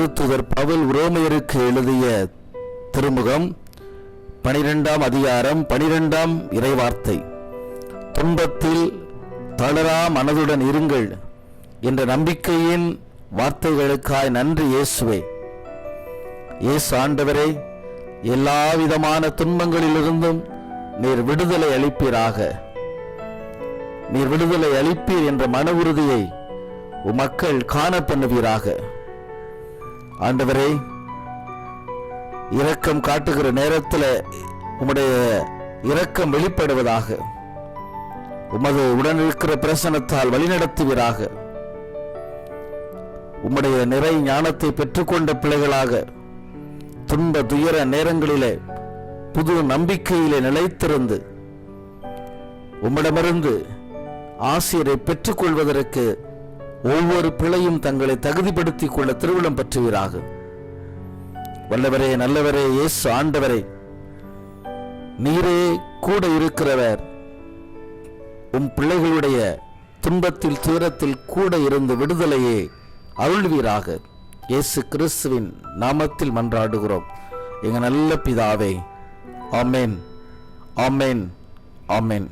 திருத்தூதர் பவுல் உரோமையருக்கு எழுதிய திருமுகம் 12ஆம் அதிகாரம் 12ஆம் இறைவார்த்தை. துன்பத்தில் தளரா மனதுடன் இருங்கள் என்ற நம்பிக்கையின் வார்த்தைகளுக்காய் நன்றி இயேசுவே. இயேசு ஆண்டவரே, எல்லா விதமான துன்பங்களிலிருந்தும் நீர் விடுதலை அளிப்பீராக. நீர் விடுதலை அளிப்பீர் என்ற மன உறுதியை உமக்கள் காண பண்ணுவீராக. ஆண்டவரே, இரக்கம் காட்டுகிற நேரத்தில் உம்முடைய இரக்கம் வெளிப்படுவதாக. உமது உடன் இருக்கிற பிரசனத்தால் வழிநடத்துவீராக. உம்முடைய நிறை ஞானத்தை பெற்றுக்கொண்ட பிள்ளைகளாக துன்ப துயர நேரங்களிலே புது நம்பிக்கையிலே நிலைத்திருந்து உம்மிடமிருந்து ஆசிரியரை பெற்றுக்கொள்வதற்கு ஒவ்வொரு பிள்ளையும் தங்களை தகுதிப்படுத்திக் கொள்ள திருவிழம் பற்றுவீராக. வல்லவரே, நல்லவரே, இயேசு ஆண்டவரே, நீரே கூட இருக்கிறவர். உம் பிள்ளைகளுடைய துன்பத்தில் துயரத்தில் கூட இருந்து விடுதலையே அருள்வீராக. இயேசு கிறிஸ்துவின் நாமத்தில் மன்றாடுகிறோம் எங்கள் நல்ல பிதாவே. ஆமென், ஆமென், ஆமென்.